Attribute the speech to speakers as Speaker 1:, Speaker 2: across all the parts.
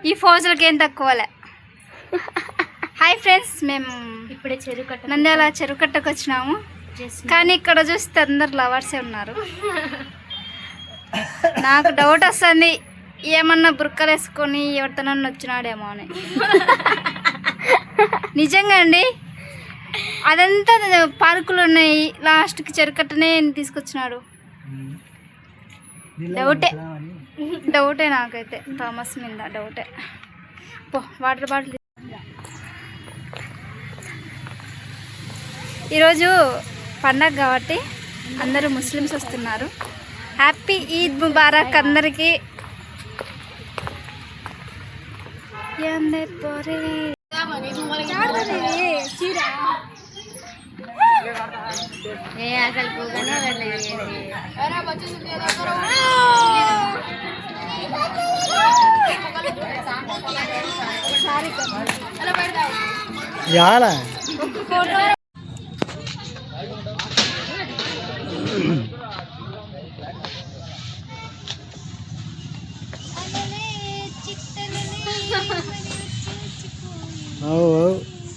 Speaker 1: ఈ ఫోజులకి ఏం తక్కువలే. Hi friends, మేము
Speaker 2: ఇప్పుడే
Speaker 1: నంద్యాల చెరుకట్టకు వచ్చినాము. కానీ ఇక్కడ చూస్తే అందరు లవర్సే ఉన్నారు. నాకు డౌట్ వస్తుంది, ఏమన్నా బుర్కలు వేసుకొని ఎవరితోనన్నా వచ్చినాడేమో అని. నిజంగా అండి, అదంతా పార్కులు ఉన్నాయి, లాస్ట్కి చెరుకట్టనే తీసుకొచ్చినాడు. డౌటే నాకైతే, థామస్ మీద డౌటే. Water bottle. ఈరోజు పండగ కాబట్టి అందరూ ముస్లిమ్స్ వస్తున్నారు. హ్యాపీ ఈద్ ముబారక్ అందరికీ.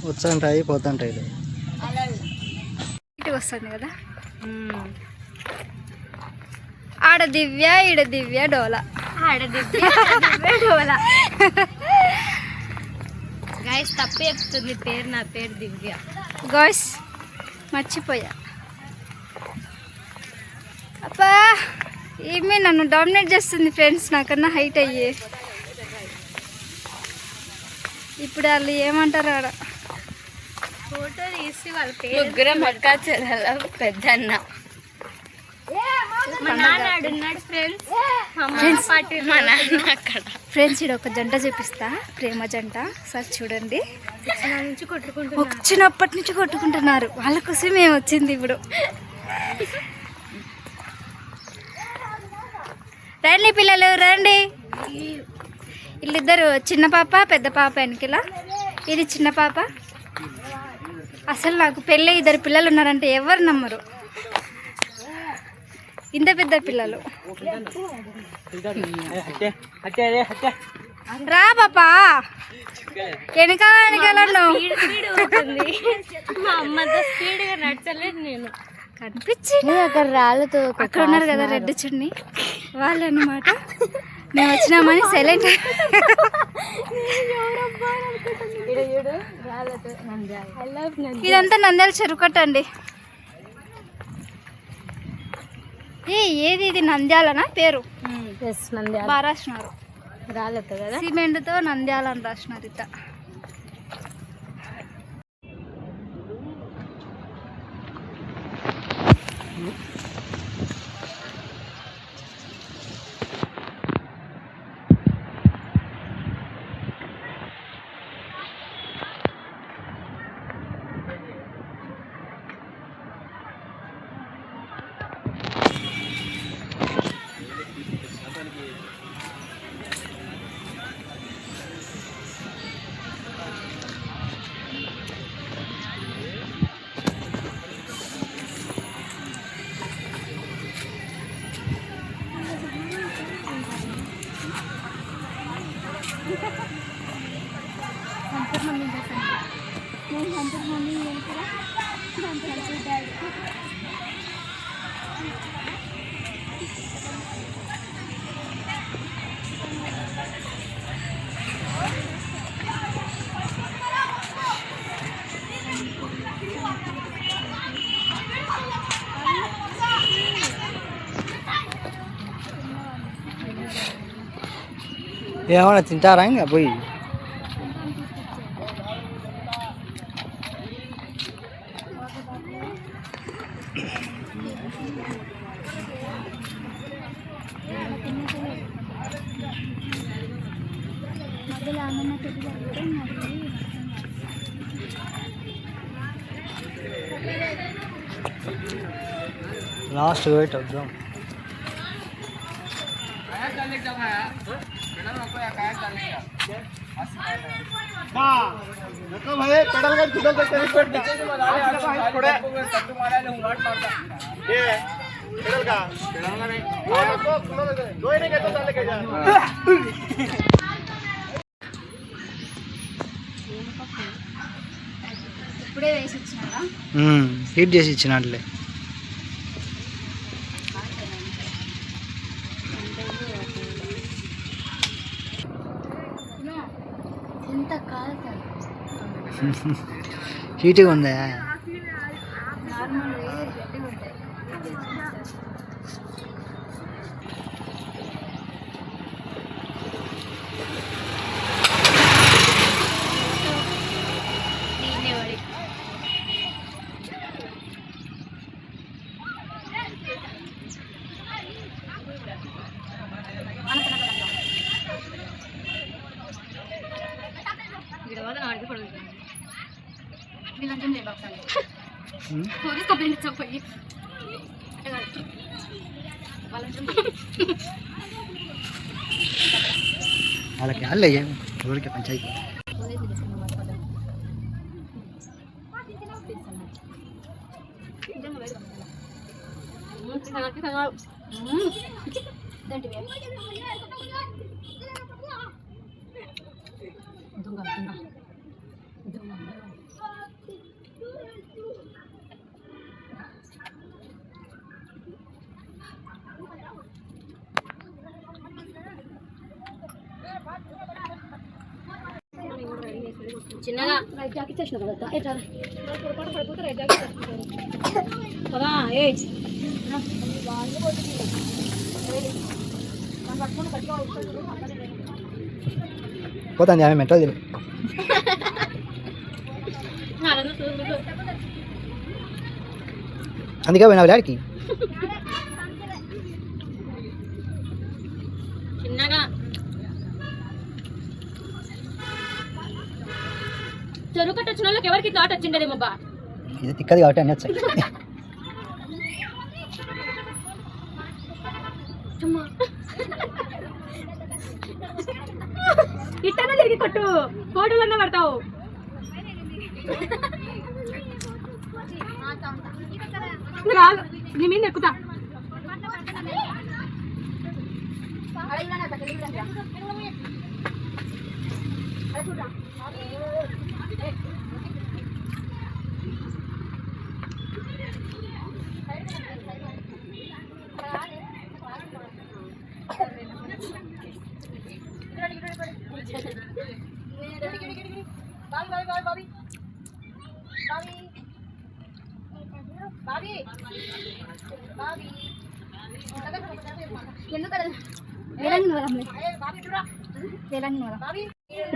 Speaker 3: వచ్చంటాయి పోతుంటాయి.
Speaker 1: ఇటు వస్తుంది కదా, ఆడ దివ్య ఈడ దివ్య డోలా.
Speaker 2: గాయస్ తప్పే చెప్తుంది పేరు, నా పేరు దివ్య.
Speaker 1: గాయస్ మర్చిపోయా. అబ్బా, ఏమీ నన్ను డామినేట్ చేస్తుంది ఫ్రెండ్స్, నాకన్నా హైట్ అయ్యి. ఇప్పుడు వాళ్ళు ఏమంటారు ఆడ
Speaker 2: ఫోటో తీసి వాళ్ళ పేరు ముగ్గురం అక్క చెల్లెల పెద్దన్న.
Speaker 1: ఫ్రెండ్స్ ఇక్కడ ఒక జంట చూపిస్తా, ప్రేమ జంట. సార్ చూడండి, వచ్చినప్పటి నుంచి కొట్టుకుంటున్నారు. వాళ్ళ కోసం మేము వచ్చింది ఇప్పుడు. రండి పిల్లలు రండి. వీళ్ళిద్దరు చిన్న పాప పెద్ద పాప వెనకల. ఇది చిన్న పాప. అసలు నాకు పెళ్ళి ఇద్దరు పిల్లలు ఉన్నారంటే ఎవరు నమ్మరు, ఇంత పెద్ద పిల్లలు. రా పాపా, వెనకాల వెనకాల
Speaker 2: మా అమ్మతో స్పీడ్గా నడచలేదు నేను.
Speaker 1: కనిపించింది
Speaker 2: అక్కడ రాళ్ళతో.
Speaker 1: అక్కడ ఉన్నారు కదా రెడ్ చున్ని, వాళ్ళు అన్నమాట. మేము వచ్చినామని సైలెంట్. ఇదంతా నంద్యాల చెరుకట్ట అండి. ఏది ఇది నంద్యాలనా పేరు? బాగా రాసినారు,
Speaker 2: రాళ్ళతో కదా,
Speaker 1: సిమెంట్తో నంద్యాల అని రాసినారు. ఇట్లా
Speaker 3: ఏమన్నా తింటారా ఇంకా పోయి? लास्ट वेट एकदम
Speaker 4: नको भाई पेडल का जुडल तक तेरी पेट नीचे से बजा ले भाई थोड़े तू मारा ले हुंगाट मारता ये पेडल का नहीं दो ही नहीं कहता चल के जा
Speaker 3: హీట్ చేసి ఇచ్చినట్లే.
Speaker 2: ఎంత కాదు
Speaker 3: హీట్గా ఉందా?
Speaker 2: నార్మల్ గట్టిగా ఉంటాయి.
Speaker 3: వాళ్ళకి వాళ్ళే ఎవరికి పంచాయతీ.
Speaker 2: చిన్నగా
Speaker 3: పోతుంది ఆమె మెంటల్ తిని. అందుకే పోయినా డాడీకి.
Speaker 2: చిన్నగా చెరువు కట్ట వచ్చిన వాళ్ళకి ఎవరికి థాట్ వచ్చిండేదేమో బా.
Speaker 3: ఇది తిక్కది కాబట్టి అన్నీ వచ్చాయి.
Speaker 2: ఇట్టనే తిరిగి కొట్టు, కోటలన్నా పడతావు. రాదు నీ మీద ఎక్కుతా.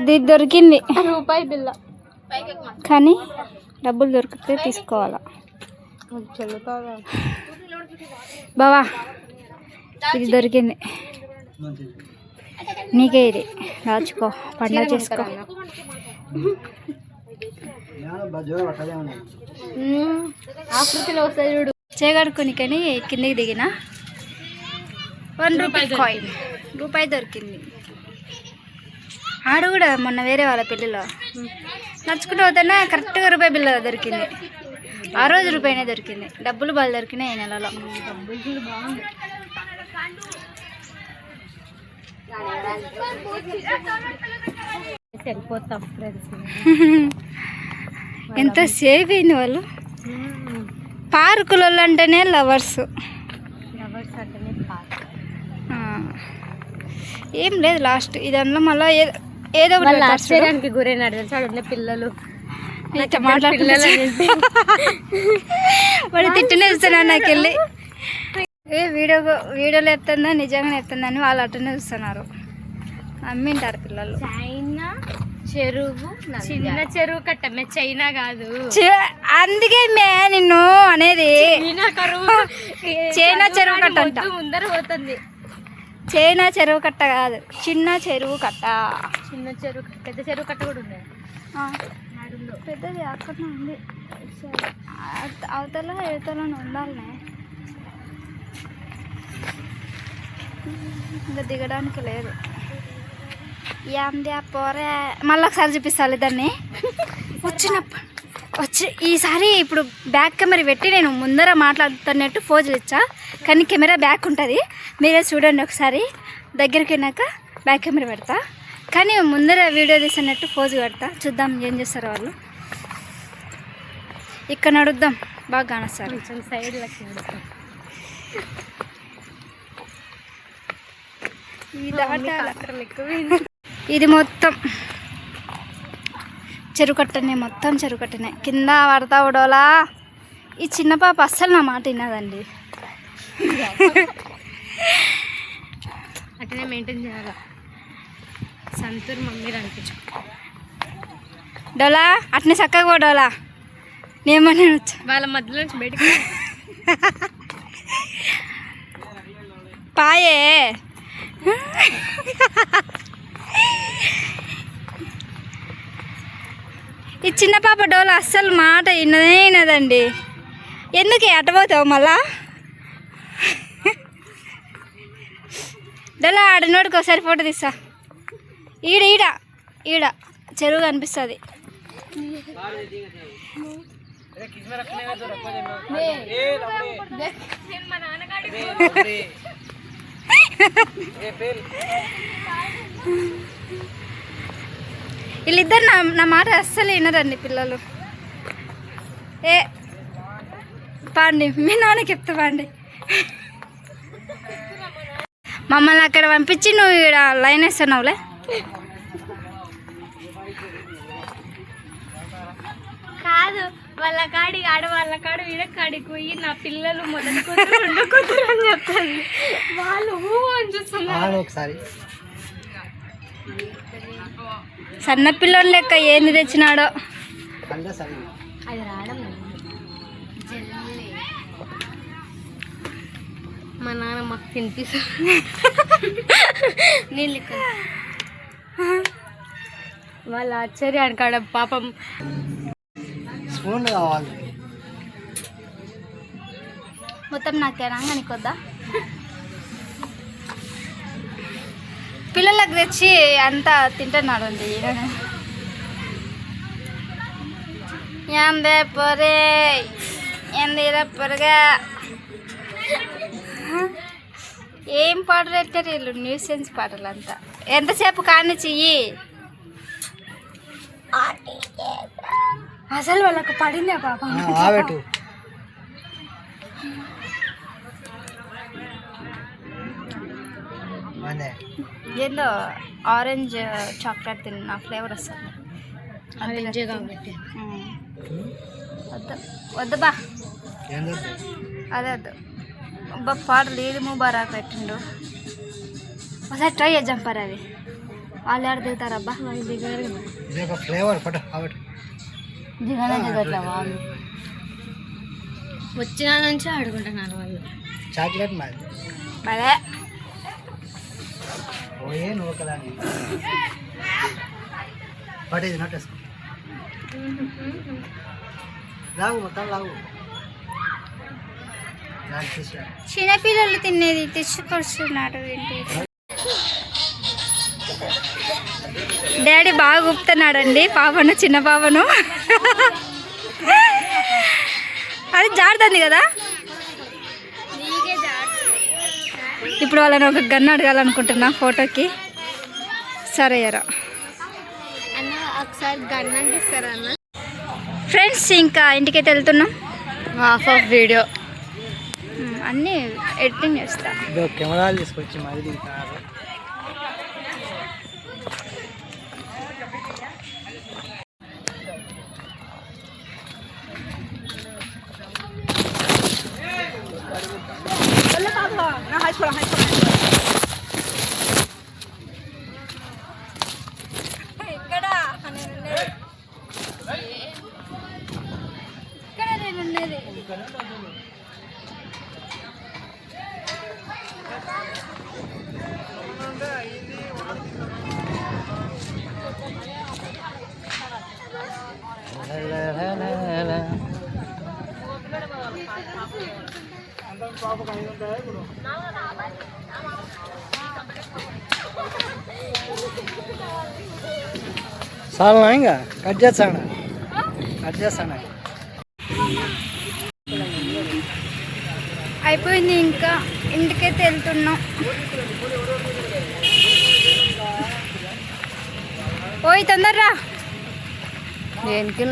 Speaker 1: ఇది దొరికింది
Speaker 2: రూపాయి బిల్ల
Speaker 1: కానీ డబ్బులు దొరికితే తీసుకోవాలా బావా. ఇది దొరికింది నీకే, ఇది దాచుకో, పండగ చేసుకో.
Speaker 2: ఆకృతిలో వస్తాయి చూడు.
Speaker 1: చేయగడుకొని కానీ కిందకి దిగిన 1 రూపాయి కాయిన్, రూపాయి దొరికింది. ఆడ కూడా మొన్న వేరే వాళ్ళ పెళ్ళిలో నడుచుకుంటూ పోతేనే కరెక్ట్గా రూపాయి బిల్ల దొరికింది. ఆ రోజు రూపాయినే దొరికింది. డబ్బులు బాగా దొరికినాయి ఈ నెలలో. ఎంత సేఫ్ అయింది వాళ్ళు. పార్కులలో అంటేనే లవర్స్. ఏం లేదు లాస్ట్ ఇదంతా మళ్ళీ ఏదో ఒకటి
Speaker 2: ఆశ్చర్యానికి గురైనాడు తెలుసా పిల్లలు.
Speaker 1: వాడు తిట్టనే చూస్తున్నాడు నాకు వెళ్ళి. వీడియోలో ఎత్తుందా నిజంగానే ఎత్తుందని వాళ్ళు అట్టనే చూస్తున్నారు. అమ్మింటారు పిల్లలు.
Speaker 2: చైనా చెరువు, చిన్న చెరువు కట్ట, చైనా కాదు.
Speaker 1: అందుకే మే నిన్ను అనేది. చైనా చెరువు కట్ట అంట.
Speaker 2: ముందర పోతుంది.
Speaker 1: చైనా చెరువు కట్ట కాదు, చిన్న చెరువు కట్ట.
Speaker 2: చిన్న చెరువు, పెద్ద చెరువు కట్ట కూడా ఉంది.
Speaker 1: పెద్దది అక్కడ ఉంది. అవతల యువతలో ఉండాలనే. ఇంకా దిగడానికి లేదు. ఏంది పోరే. మళ్ళీ ఒకసారి చూపిస్తాను దాన్ని వచ్చి ఈసారి ఇప్పుడు బ్యాక్ కెమెరా పెట్టి నేను ముందర మాట్లాడుతున్నట్టు ఫోజులు ఇచ్చా. కానీ కెమెరా బ్యాక్ ఉంటుంది, మీరే చూడండి ఒకసారి. దగ్గరికి వెళ్ళాక బ్యాక్ కెమెరా పెడతా, కానీ ముందర వీడియో తీసినట్టు ఫోజు పెడతా. చూద్దాం ఏం చేస్తారు వాళ్ళు. ఇక్కడ నడుద్దాం, బాగా కానొస్తారు.
Speaker 2: కొంచెం సైడ్ లెక్క
Speaker 1: ఇది మొత్తం చెరుకట్టనే, మొత్తం చెరుకట్టనే. కింద పడతా ఉడోలా. ఈ చిన్న పాప అస్సలు నా మాట విన్నదండి.
Speaker 2: అట్లనే మెయింటైన్ చేయాలి. సంతూర్ మమ్మీ అనిపించు
Speaker 1: డోలా అట్నే చక్కగా పోడోలా. నేమని వచ్చా
Speaker 2: వాళ్ళ మధ్యలో నుంచి బయటకు
Speaker 1: పాయే. ఈ చిన్న పాప డోలా అస్సలు మాట వినదండి. ఎందుకు అటపోతావు మళ్ళా? డోలా ఆడినోడికి ఒకసారి ఫోటో తీస్తా. ఈడ ఈడ ఈడ చెరువు కనిపిస్తుంది. వీళ్ళిద్దరు నా మాట అస్సలు వినరండి పిల్లలు. ఏ పాండి, మీ నాన్నకి చెప్తా పాండి. మమ్మల్ని అక్కడ పంపించి నువ్వు ఇక్కడ లైన్ వేస్తున్నావులే.
Speaker 2: కాదు, వాళ్ళ కాడికి ఆడవాళ్ళ కాడు వీడ కాడికి పోయి నా పిల్లలు మొదటి కూతురు రెండో కూతురు అని చెప్తాను. వాళ్ళు అని చూస్తున్నారు.
Speaker 3: ఒకసారి
Speaker 1: సన్న పిల్లలు లెక్క ఏంది తెచ్చినాడో.
Speaker 2: అది రావడం మా నాన్న మాకు తినిపిస్తాడు. నీళ్ళు వాళ్ళ ఆశ్చర్యానికి కాడ పాపం
Speaker 3: స్పూన్ కావాలి.
Speaker 1: మొత్తం నాకేనా నీకొద్దా? పిల్లలకు తెచ్చి అంతా తింటున్నాడు అండి. ఏందే పొరే ఏందిరా పొరగా. ఏం పాటలు పెట్టారు వీళ్ళు, న్యూసెన్స్ పాటలు అంతా. ఎంతసేపు కానీ చెయ్యి. అసలు వాళ్ళకు పడిందే పాప. ఏందో ఆరెంజ్ చాక్లెట్ తిన్న ఫ్లేవర్ వస్తుంది.
Speaker 2: ఆరెంజే కాబట్టి
Speaker 1: వద్దు వద్దు బా, అదే వద్దు బా. పాటలు ఏది ముబారాక్ పెట్టిండు. ఒకసారి ట్రై చేద్దాం పర్. అది వాళ్ళు ఆడ దిగుతారబ్బా. వాళ్ళు దిగారు
Speaker 3: ఫ్లేవర్
Speaker 1: దిగానే దిగట్లే వాళ్ళు.
Speaker 2: వచ్చిన నుంచి ఆడుకుంటున్నారు వాళ్ళు.
Speaker 3: చాక్లెట్ మాది
Speaker 1: భలే.
Speaker 3: పోయే నువ్వు కదా బట్ ఇది నాట్ లాగు మొత్తం లాగు.
Speaker 1: చిన్నపిల్లలు తినేది తెచ్చుకొస్తున్నాడు ఏంటి. డాడీ బాగా గుప్తున్నాడండి పాపను, చిన్న పాపను. అది జారుతుంది కదా. ఇప్పుడు వాళ్ళని ఒక గన్ను అడగాలనుకుంటున్నా ఫోటోకి. సరే ఎరా
Speaker 2: అన్న ఒకసారి గన్ అంటే ఇస్తారా అన్న?
Speaker 1: ఫ్రెండ్స్ ఇంకా ఇంటికైతే వెళ్తున్నాం.
Speaker 2: హాఫ్ ఆఫ్ వీడియో
Speaker 1: అన్నీ ఎడిటింగ్ చేస్తా.
Speaker 3: కెమెరాలు తీసుకొచ్చి మరి దిగుతారు. చాలా ఇంకా కట్ చేస్తాను
Speaker 1: అయిపోయింది. ఇంకా ఇంటికైతే వెళ్తున్నాం. ఓయ్ తొందరరా.
Speaker 2: దేనికి